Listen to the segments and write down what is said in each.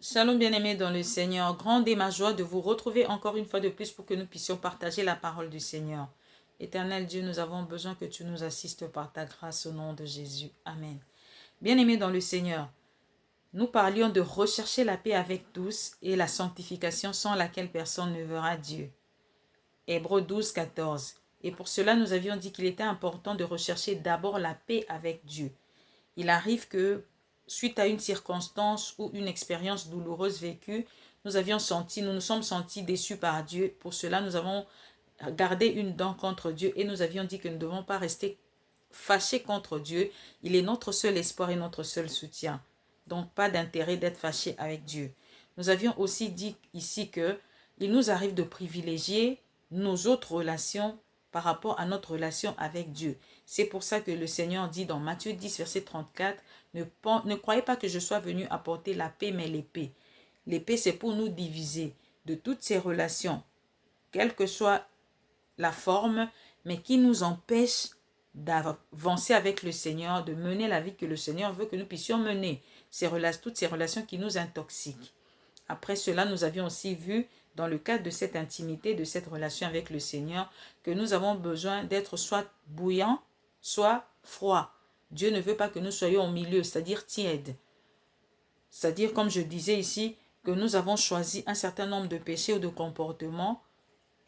Shalom bien-aimés dans le Seigneur, grande est ma joie de vous retrouver encore une fois de plus pour que nous puissions partager la parole du Seigneur. Éternel Dieu, nous avons besoin que tu nous assistes par ta grâce au nom de Jésus. Amen. Bien-aimés dans le Seigneur, nous parlions de rechercher la paix avec tous et la sanctification sans laquelle personne ne verra Dieu. Hébreux 12, 14. Et pour cela, nous avions dit qu'il était important de rechercher d'abord la paix avec Dieu. Il arrive que, suite à une circonstance ou une expérience douloureuse vécue, nous nous sommes sentis déçus par Dieu. Pour cela, nous avons gardé une dent contre Dieu et nous avions dit que nous ne devons pas rester fâchés contre Dieu. Il est notre seul espoir et notre seul soutien. Donc, pas d'intérêt d'être fâchés avec Dieu. Nous avions aussi dit ici que il nous arrive de privilégier nos autres relations par rapport à notre relation avec Dieu. C'est pour ça que le Seigneur dit dans Matthieu 10, verset 34, ne croyez pas que je sois venu apporter la paix, mais l'épée. L'épée, c'est pour nous diviser de toutes ces relations, quelle que soit la forme, mais qui nous empêche d'avancer avec le Seigneur, de mener la vie que le Seigneur veut que nous puissions mener, toutes ces relations qui nous intoxiquent. Après cela, nous avions aussi vu, dans le cadre de cette intimité, de cette relation avec le Seigneur, que nous avons besoin d'être soit bouillants, soit froids. Dieu ne veut pas que nous soyons au milieu, c'est-à-dire tièdes. C'est-à-dire, comme je disais ici, que nous avons choisi un certain nombre de péchés ou de comportements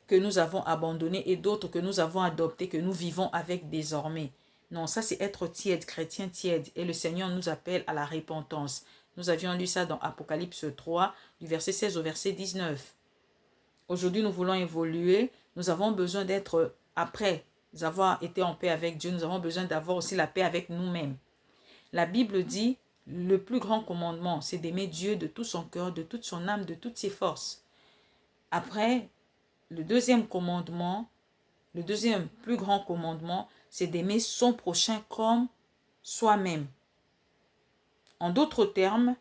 que nous avons abandonnés et d'autres que nous avons adoptés, que nous vivons avec désormais. Non, ça c'est être tiède, chrétien tiède. Et le Seigneur nous appelle à la repentance. Nous avions lu ça dans Apocalypse 3, du verset 16 au verset 19. Aujourd'hui, nous voulons évoluer. Nous avons besoin d'être, après avoir été en paix avec Dieu, nous avons besoin d'avoir aussi la paix avec nous-mêmes. La Bible dit, le plus grand commandement, c'est d'aimer Dieu de tout son cœur, de toute son âme, de toutes ses forces. Après, le deuxième commandement, le deuxième plus grand commandement, c'est d'aimer son prochain comme soi-même. En d'autres termes,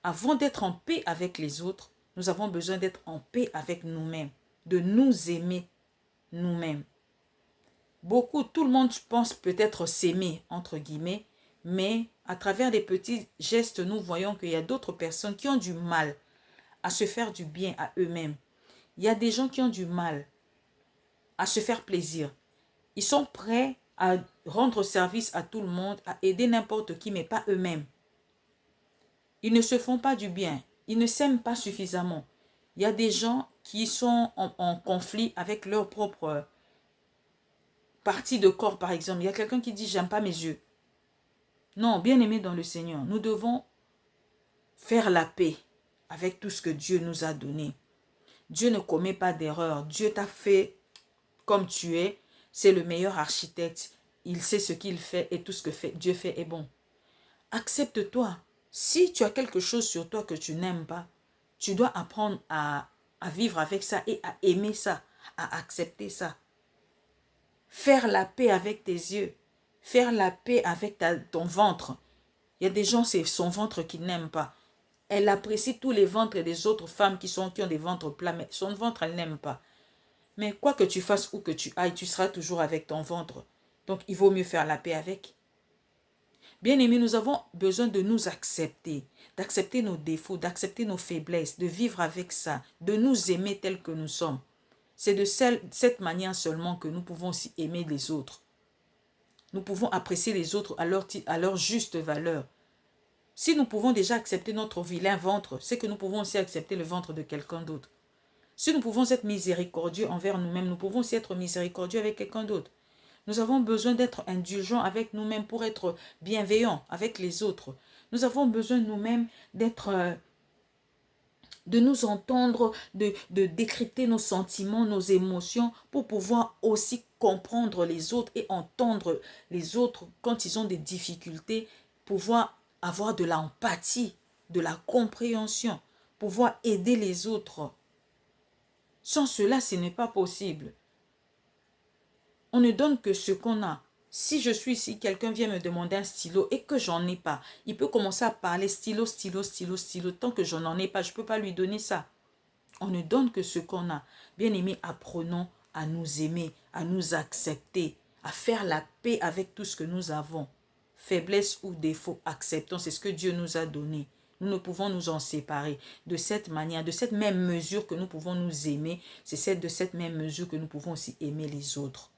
avant d'être en paix avec les autres, nous avons besoin d'être en paix avec nous-mêmes, de nous aimer nous-mêmes. Tout le monde pense peut-être s'aimer, entre guillemets, mais à travers des petits gestes, nous voyons qu'il y a d'autres personnes qui ont du mal à se faire du bien à eux-mêmes. Il y a des gens qui ont du mal à se faire plaisir. Ils sont prêts à rendre service à tout le monde, à aider n'importe qui, mais pas eux-mêmes. Ils ne se font pas du bien. Ils ne s'aiment pas suffisamment. Il y a des gens qui sont en conflit avec leur propre partie de corps, par exemple. Il y a quelqu'un qui dit « j'aime pas mes yeux ». Non, bien-aimés dans le Seigneur, nous devons faire la paix avec tout ce que Dieu nous a donné. Dieu ne commet pas d'erreur. Dieu t'a fait comme tu es. C'est le meilleur architecte. Il sait ce qu'il fait et tout ce que Dieu fait est bon. Accepte-toi. Si tu as quelque chose sur toi que tu n'aimes pas, tu dois apprendre à vivre avec ça et à aimer ça, à accepter ça. Faire la paix avec tes yeux. Faire la paix avec ton ventre. Il y a des gens, c'est son ventre qu'ils n'aiment pas. Elle apprécie tous les ventres des autres femmes qui ont des ventres plats, mais son ventre, elle n'aime pas. Mais quoi que tu fasses ou que tu ailles, tu seras toujours avec ton ventre. Donc, il vaut mieux faire la paix avec. Bien-aimés, nous avons besoin de nous accepter, d'accepter nos défauts, d'accepter nos faiblesses, de vivre avec ça, de nous aimer tels que nous sommes. C'est de cette manière seulement que nous pouvons aussi aimer les autres. Nous pouvons apprécier les autres à leur juste valeur. Si nous pouvons déjà accepter notre vilain ventre, c'est que nous pouvons aussi accepter le ventre de quelqu'un d'autre. Si nous pouvons être miséricordieux envers nous-mêmes, nous pouvons aussi être miséricordieux avec quelqu'un d'autre. Nous avons besoin d'être indulgents avec nous-mêmes pour être bienveillants avec les autres. Nous avons besoin nous-mêmes de nous entendre, de décrypter nos sentiments, nos émotions pour pouvoir aussi comprendre les autres et entendre les autres quand ils ont des difficultés, pouvoir avoir de l'empathie, de la compréhension, pouvoir aider les autres. Sans cela, ce n'est pas possible. On ne donne que ce qu'on a. Si je suis ici, quelqu'un vient me demander un stylo et que j'en ai pas, il peut commencer à parler stylo, stylo, stylo, stylo. Tant que je n'en ai pas, je ne peux pas lui donner ça. On ne donne que ce qu'on a. Bien-aimés, apprenons à nous aimer, à nous accepter, à faire la paix avec tout ce que nous avons. Faiblesse ou défaut, acceptons. C'est ce que Dieu nous a donné. Nous ne pouvons nous en séparer. De cette manière, de cette même mesure que nous pouvons nous aimer, c'est de cette même mesure que nous pouvons aussi aimer les autres.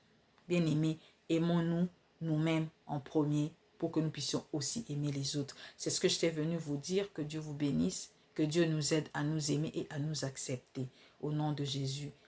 Bien-aimés, aimons-nous nous-mêmes en premier pour que nous puissions aussi aimer les autres. C'est ce que j'étais venu vous dire. Que Dieu vous bénisse, que Dieu nous aide à nous aimer et à nous accepter. Au nom de Jésus.